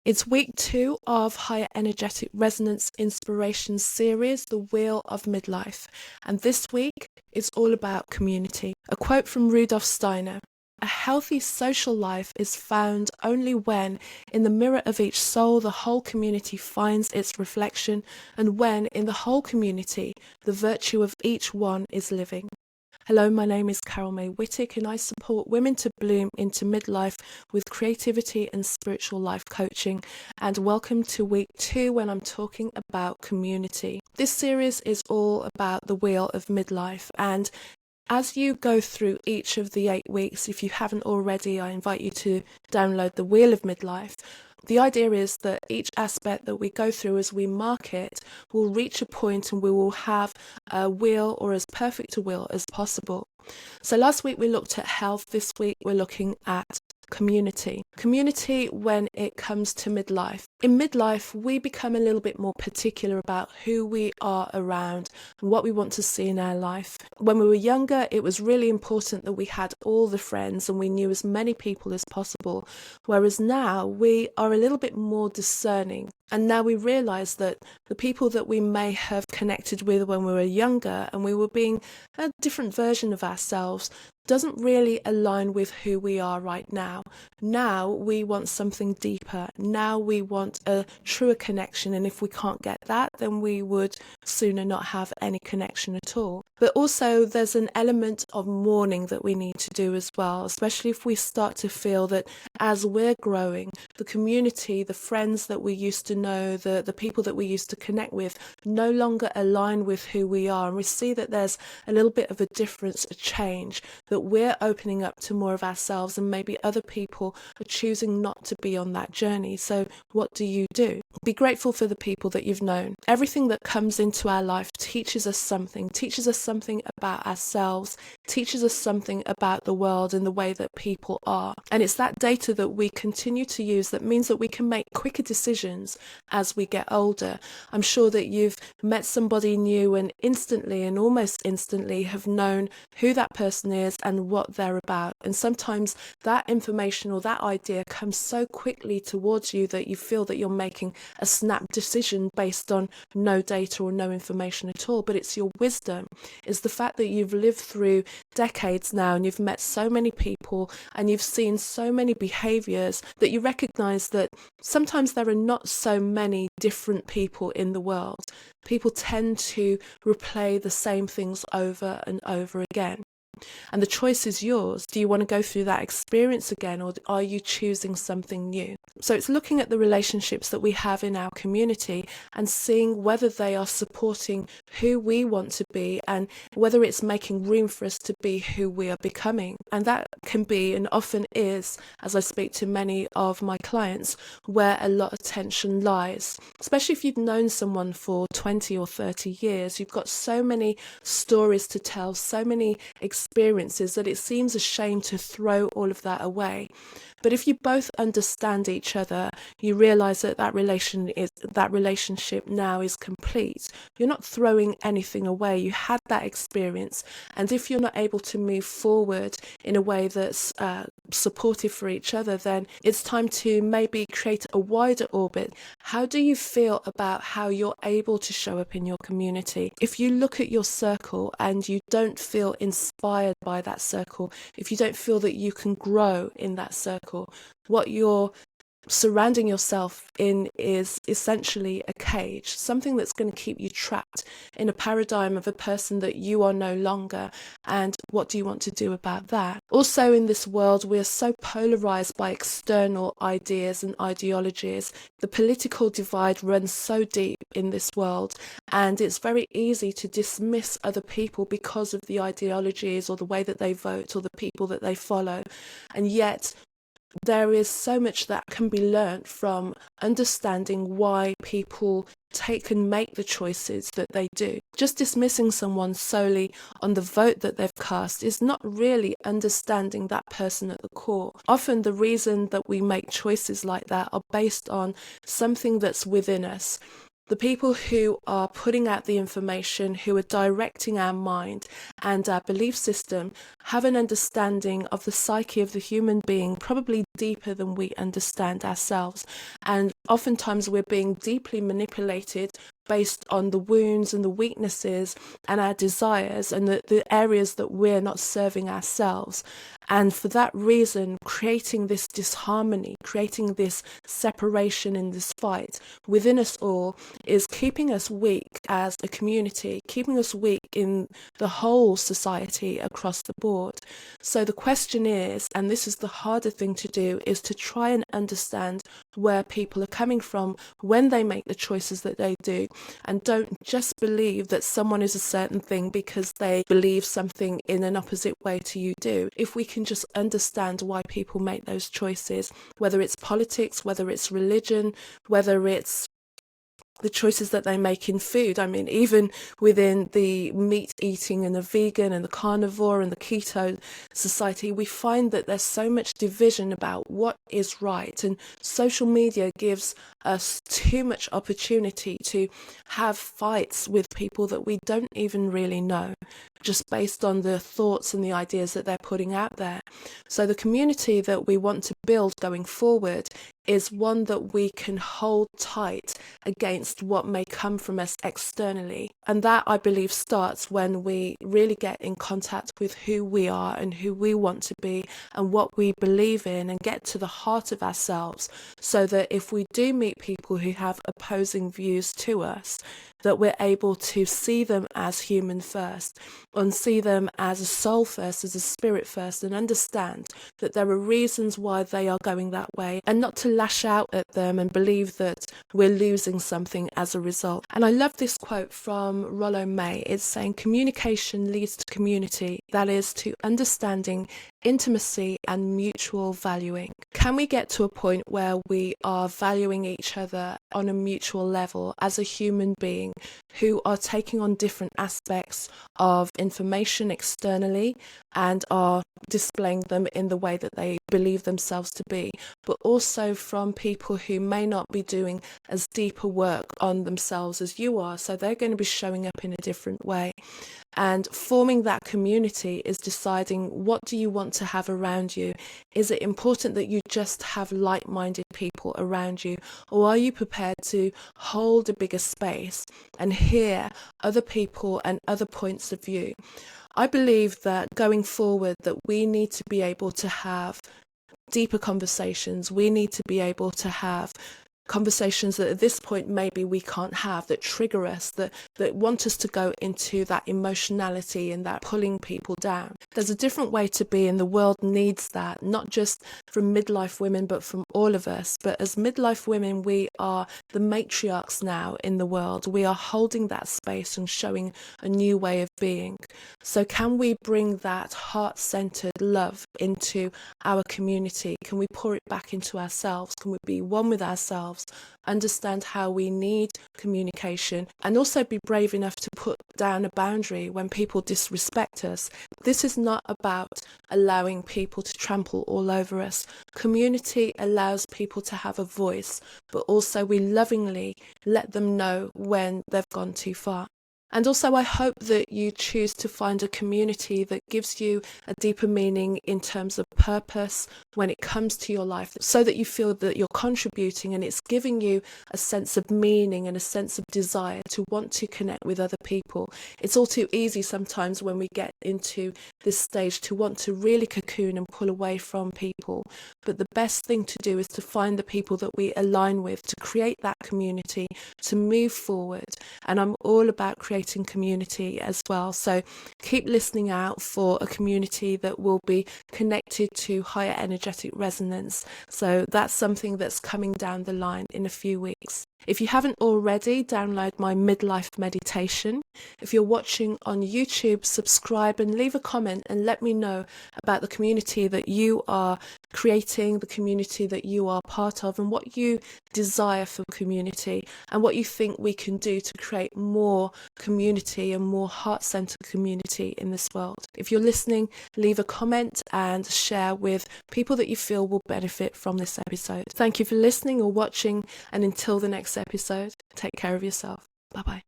It's week 2 of Higher Energetic Resonance Inspiration series, The Wheel of Midlife. And this week, it's all about community. A quote from Rudolf Steiner: "A healthy social life is found only when, in the mirror of each soul, the whole community finds its reflection, and when, in the whole community, the virtue of each one is living." Hello, my name is Carol May Whittick, and I support women to bloom into midlife with creativity and spiritual life coaching. And welcome to week 2 when I'm talking about community. This series is all about the Wheel of Midlife, and as you go through each of the 8 weeks, if you haven't already, I invite you to download the Wheel of Midlife. The idea is that each aspect that we go through as we mark it will reach a point and we will have a wheel, or as perfect a wheel as possible. So last week we looked at health. This week we're looking at community. Community when it comes to midlife. In midlife, we become a little bit more particular about who we are around and what we want to see in our life. When we were younger, it was really important that we had all the friends and we knew as many people as possible. Whereas now we are a little bit more discerning. And now we realise that the people that we may have connected with when we were younger and we were being a different version of ourselves doesn't really align with who we are right now. Now we want something deeper. Now we want a truer connection. And if we can't get that, then we would sooner not have any connection at all. But also there's an element of mourning that we need to do as well, especially if we start to feel that as we're growing, the community, the friends that we used to know, the people that we used to connect with no longer align with who we are. And we see that there's a little bit of a difference, a change, that we're opening up to more of ourselves and maybe other people are choosing not to be on that journey. So what do? Be grateful for the people that you've known. Everything that comes into our life teaches us something about ourselves, teaches us something about the world and the way that people are. And it's that data that we continue to use that means that we can make quicker decisions as we get older. I'm sure that you've met somebody new and instantly and almost instantly have known who that person is and what they're about. And sometimes that information or that idea comes so quickly towards you that you feel that you're making a snap decision based on no data or no information at all. But it's your wisdom, it's the fact that you've lived through decades now and you've met so many people and you've seen so many behaviors that you recognize that sometimes there are not so many different people in the world. People tend to replay the same things over and over again. And the choice is yours. Do you want to go through that experience again, or are you choosing something new? So it's looking at the relationships that we have in our community and seeing whether they are supporting who we want to be and whether it's making room for us to be who we are becoming. And that can be, and often is, as I speak to many of my clients, where a lot of tension lies. Especially if you've known someone for 20 or 30 years, you've got so many stories to tell, so many experiences that it seems a shame to throw all of that away. But if you both understand each other, you realize that that relationship now is complete. You're not throwing anything away. You had that experience, and if you're not able to move forward in a way that's supportive for each other, then it's time to maybe create a wider orbit. How do you feel about how you're able to show up in your community? If you look at your circle and you don't feel inspired by that circle, if you don't feel that you can grow in that circle, what you're surrounding yourself in is essentially a cage, something that's going to keep you trapped in a paradigm of a person that you are no longer. And what do you want to do about that? Also, in this world, we are so polarized by external ideas and ideologies. The political divide runs so deep in this world, and it's very easy to dismiss other people because of the ideologies or the way that they vote or the people that they follow. And yet there is so much that can be learnt from understanding why people take and make the choices that they do. Just dismissing someone solely on the vote that they've cast is not really understanding that person at the core. Often the reason that we make choices like that are based on something that's within us. The people who are putting out the information, who are directing our mind and our belief system, have an understanding of the psyche of the human being probably deeper than we understand ourselves. And oftentimes we're being deeply manipulated based on the wounds and the weaknesses and our desires and the areas that we're not serving ourselves. And for that reason, creating this disharmony, creating this separation in this fight within us all is keeping us weak as a community, keeping us weak in the whole society across the board. So the question is, and this is the harder thing to do, is to try and understand where people are coming from when they make the choices that they do, and don't just believe that someone is a certain thing because they believe something in an opposite way to you do. If we can just understand why people make those choices, whether it's politics, whether it's religion, whether it's the choices that they make in food. I mean, even within the meat eating and the vegan and the carnivore and the keto society, we find that there's so much division about what is right. And social media gives us too much opportunity to have fights with people that we don't even really know, just based on the thoughts and the ideas that they're putting out there. So the community that we want to build going forward is one that we can hold tight against what may come from us externally. And that, I believe, starts when we really get in contact with who we are and who we want to be and what we believe in, and get to the heart of ourselves, so that if we do meet people who have opposing views to us, that we're able to see them as human first, and see them as a soul first, as a spirit first, and understand that there are reasons why they are going that way, and not to lash out at them and believe that we're losing something as a result. And I love this quote from Rollo May. It's saying, communication leads to community, that is, to understanding, intimacy and mutual valuing. Can we get to a point where we are valuing each other on a mutual level as a human being, who are taking on different aspects of information externally and are displaying them in the way that they believe themselves to be, but also from people who may not be doing as deeper work on themselves as you are, so they're going to be showing up in a different way. And forming that community is deciding, what do you want to have around you? Is it important that you just have like-minded people around you, or are you prepared to hold a bigger space and hear other people and other points of view? I believe that going forward, that we need to be able to have deeper conversations. We need to be able to have conversations that at this point maybe we can't have, that trigger us, that want us to go into that emotionality and that pulling people down. There's a different way to be, and the world needs that, not just from midlife women but from all of us. But as midlife women, we are the matriarchs now in the world. We are holding that space and showing a new way of being. So can we bring that heart-centered love into our community? Can we pour it back into ourselves? Can we be one with ourselves, understand how we need communication, and also be brave enough to put down a boundary when people disrespect us? This is not about allowing people to trample all over us. Community allows people to have a voice, but also we lovingly let them know when they've gone too far. And also, I hope that you choose to find a community that gives you a deeper meaning in terms of purpose when it comes to your life, so that you feel that you're contributing and it's giving you a sense of meaning and a sense of desire to want to connect with other people. It's all too easy sometimes when we get into this stage to want to really cocoon and pull away from people. But the best thing to do is to find the people that we align with, to create that community, to move forward. And I'm all about creating community as well. So keep listening out for a community that will be connected to higher energetic resonance. So that's something that's coming down the line in a few weeks. If you haven't already, download my midlife meditation. If you're watching on YouTube, subscribe and leave a comment and let me know about the community that you are creating, the community that you are part of, and what you desire for community, and what you think we can do to create more community and more heart-centered community in this world. If you're listening, leave a comment and share with people that you feel will benefit from this episode. Thank you for listening or watching, and until the next next episode. Take care of yourself. Bye bye.